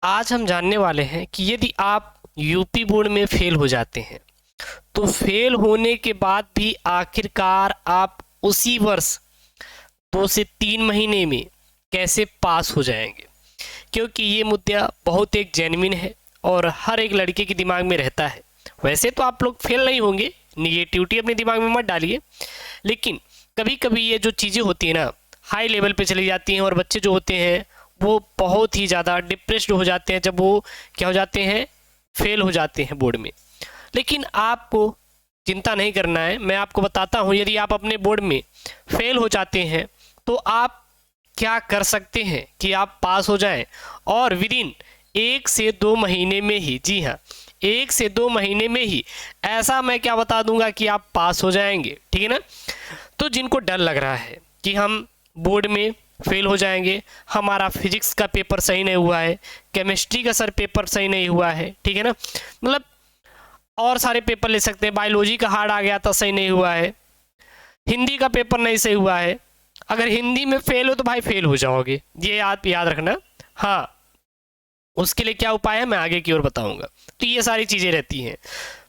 आज हम जानने वाले हैं कि यदि आप यूपी बोर्ड में फेल हो जाते हैं तो फेल होने के बाद भी आखिरकार आप उसी वर्ष 2 से 3 महीने में कैसे पास हो जाएंगे, क्योंकि ये मुद्दा बहुत एक जेन्युइन है और हर एक लड़के के दिमाग में रहता है। वैसे तो आप लोग फेल नहीं होंगे, निगेटिविटी अपने दिमाग में मत डालिए, लेकिन कभी कभी ये जो चीज़ें होती हैं ना हाई लेवल पे चली जाती हैं और बच्चे जो होते हैं वो बहुत ही ज़्यादा डिप्रेस्ड हो जाते हैं जब वो क्या हो जाते हैं, फेल हो जाते हैं बोर्ड में। लेकिन आपको चिंता नहीं करना है, मैं आपको बताता हूँ यदि आप अपने बोर्ड में फेल हो जाते हैं तो आप क्या कर सकते हैं कि आप पास हो जाएं और विदिन 1 से 2 महीने में ही, जी हाँ 1 से 2 महीने में ही ऐसा मैं क्या बता दूंगा कि आप पास हो जाएंगे। ठीक है ना। तो जिनको डर लग रहा है कि हम बोर्ड में फेल हो जाएंगे, हमारा फिजिक्स का पेपर सही नहीं हुआ है, केमिस्ट्री का सर पेपर सही नहीं हुआ है, ठीक है ना, मतलब और सारे पेपर ले सकते हैं, बायोलॉजी का हार्ड आ गया था सही नहीं हुआ है, हिंदी का पेपर नहीं सही हुआ है। अगर हिंदी में फेल हो तो भाई फेल हो जाओगे, ये आप याद रखना। हाँ, उसके लिए क्या उपाय है मैं आगे की ओर बताऊंगा। तो ये सारी चीज़ें रहती हैं,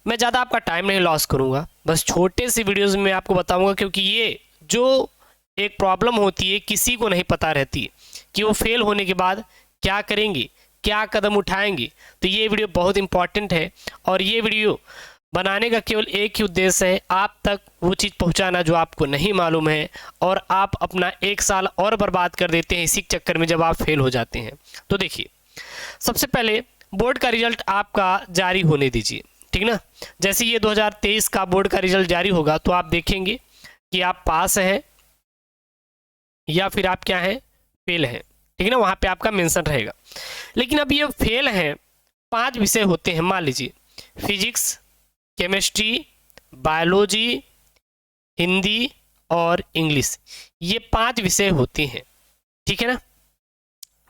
मैं ज़्यादा आपका टाइम नहीं लॉस करूंगा, बस छोटे से वीडियोज़ में आपको बताऊंगा, क्योंकि ये जो एक प्रॉब्लम होती है किसी को नहीं पता रहती कि वो फेल होने के बाद क्या करेंगे, क्या कदम उठाएंगे। तो ये वीडियो बहुत इंपॉर्टेंट है और ये वीडियो बनाने का केवल एक ही उद्देश्य है, आप तक वो चीज़ पहुंचाना जो आपको नहीं मालूम है और आप अपना 1 साल और बर्बाद कर देते हैं इसी चक्कर में जब आप फेल हो जाते हैं। तो देखिए, सबसे पहले बोर्ड का रिजल्ट आपका जारी होने दीजिए, ठीक ना। जैसे ये 2023 का बोर्ड का रिजल्ट जारी होगा तो आप देखेंगे कि आप पास हैं या फिर आप क्या हैं, फेल हैं, ठीक है ना, वहाँ पे आपका मेंशन रहेगा। लेकिन अब ये फेल हैं, 5 विषय होते हैं, मान लीजिए फिजिक्स, केमिस्ट्री, बायोलॉजी, हिंदी और इंग्लिश, ये 5 विषय होते हैं, ठीक है ना।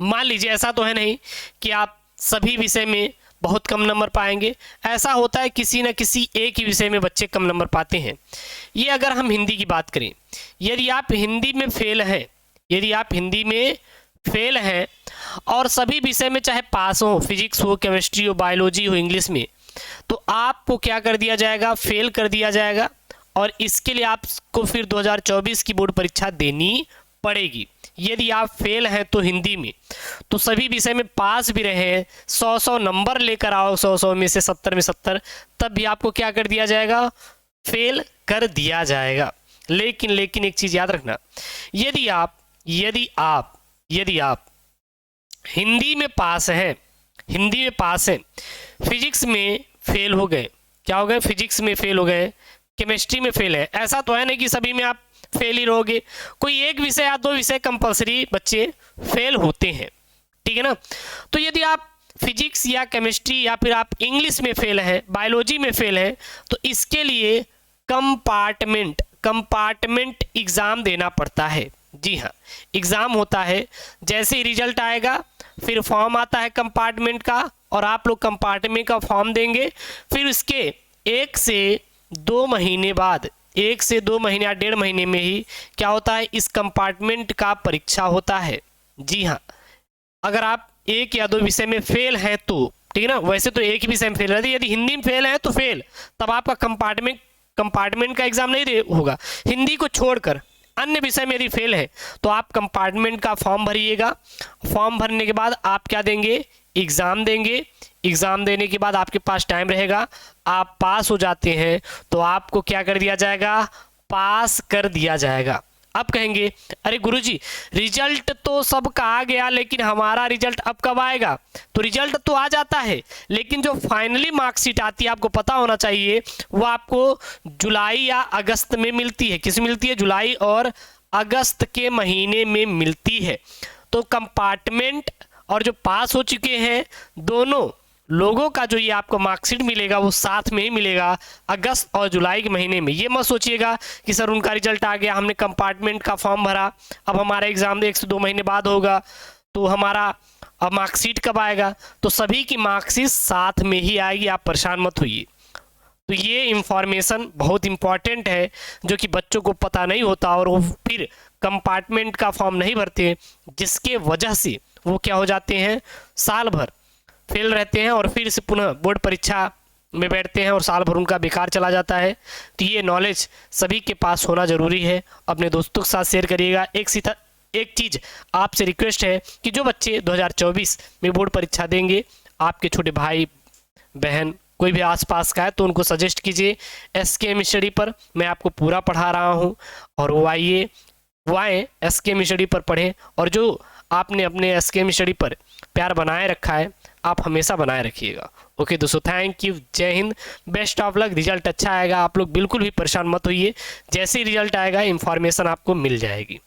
मान लीजिए ऐसा तो है नहीं कि आप सभी विषय में बहुत कम नंबर पाएंगे, ऐसा होता है किसी न किसी एक ही विषय में बच्चे कम नंबर पाते हैं। ये अगर हम हिंदी की बात करें, यदि आप हिंदी में फेल हैं, यदि आप हिंदी में फेल हैं और सभी विषय में चाहे पास हो, फिजिक्स हो, केमिस्ट्री हो, बायोलॉजी हो, इंग्लिश में, तो आपको क्या कर दिया जाएगा, फेल कर दिया जाएगा और इसके लिए आपको फिर 2024 की बोर्ड परीक्षा देनी पड़ेगी। यदि आप फेल हैं तो हिंदी में, तो सभी विषय में पास भी रहे, 100 नंबर लेकर आओ, 100 में से 70 में 70, तब भी आपको क्या कर दिया जाएगा, फेल कर दिया जाएगा। लेकिन एक चीज याद रखना, यदि आप हिंदी में पास हैं, हिंदी में पास हैं, फिजिक्स में फेल हो गए, क्या हो गए, फिजिक्स में फेल हो गए, केमिस्ट्री में फेल है, ऐसा तो है नहीं कि सभी में आप फेल ही रहोगे, कोई एक विषय या 2 विषय कंपलसरी बच्चे फेल होते हैं, ठीक है ना। तो यदि आप फिजिक्स या केमिस्ट्री या फिर आप इंग्लिश में फेल हैं, बायोलॉजी में फेल हैं, तो इसके लिए कंपार्टमेंट एग्जाम देना पड़ता है। जी हाँ, एग्जाम होता है, जैसे ही रिजल्ट आएगा फिर फॉर्म आता है कंपार्टमेंट का और आप लोग कंपार्टमेंट का फॉर्म देंगे, फिर उसके 1 से 2 महीने बाद, 1 से 2 महीने या 1.5 महीने में ही क्या होता है, इस कंपार्टमेंट का परीक्षा होता है। जी हाँ, अगर आप 1 या 2 विषय में फेल हैं तो, ठीक है ना, वैसे तो एक ही विषय में फेल रहती है, यदि हिंदी में फेल है तो फेल, तब आपका कंपार्टमेंट का एग्जाम नहीं होगा। हिंदी को छोड़कर अन्य विषय में यदि फेल है तो आप कंपार्टमेंट का फॉर्म भरिएगा, फॉर्म भरने के बाद आप क्या देंगे, एग्ज़ाम देंगे, एग्ज़ाम देने के बाद आपके पास टाइम रहेगा, आप पास हो जाते हैं तो आपको क्या कर दिया जाएगा, पास कर दिया जाएगा। अब कहेंगे अरे गुरुजी रिजल्ट तो सबका आ गया लेकिन हमारा रिजल्ट अब कब आएगा, तो रिजल्ट तो आ जाता है लेकिन जो फाइनली मार्कशीट आती है आपको पता होना चाहिए वो आपको जुलाई या अगस्त में मिलती है। किस मिलती है, जुलाई और अगस्त के महीने में मिलती है। तो कंपार्टमेंट और जो पास हो चुके हैं दोनों लोगों का जो ये आपको मार्कशीट मिलेगा वो साथ में ही मिलेगा अगस्त और जुलाई के महीने में। ये मत सोचिएगा कि सर उनका रिजल्ट आ गया, हमने कंपार्टमेंट का फॉर्म भरा, अब हमारा एग्जाम 1 से 2 महीने बाद होगा तो हमारा अब मार्कशीट कब आएगा, तो सभी की मार्कशीट साथ में ही आएगी, आप परेशान मत होइए। तो ये इंफॉर्मेशन बहुत इंपॉर्टेंट है जो कि बच्चों को पता नहीं होता और वो फिर कंपार्टमेंट का फॉर्म नहीं भरते, जिसके वजह से वो क्या हो जाते हैं, साल भर फेल रहते हैं और फिर से पुनः बोर्ड परीक्षा में बैठते हैं और साल भर उनका बेकार चला जाता है। तो ये नॉलेज सभी के पास होना ज़रूरी है। अपने दोस्तों के साथ शेयर करिएगा। एक चीज़ आपसे रिक्वेस्ट है कि जो बच्चे 2024 में बोर्ड परीक्षा देंगे, आपके छोटे भाई बहन कोई भी आसपास का है तो उनको सजेस्ट कीजिए SKM स्टडी पर। मैं आपको पूरा पढ़ा रहा हूँ और वो आए SKM स्टडी पर पढ़ें। और जो आपने अपने SKM स्टडी पर प्यार बनाए रखा है, आप हमेशा बनाए रखिएगा। ओके दोस्तों, थैंक यू, जय Hind, best of luck. Result अच्छा आएगा, आप लोग बिल्कुल भी परेशान मत होइए। जैसे ही रिजल्ट आएगा इन्फॉर्मेशन आपको मिल जाएगी।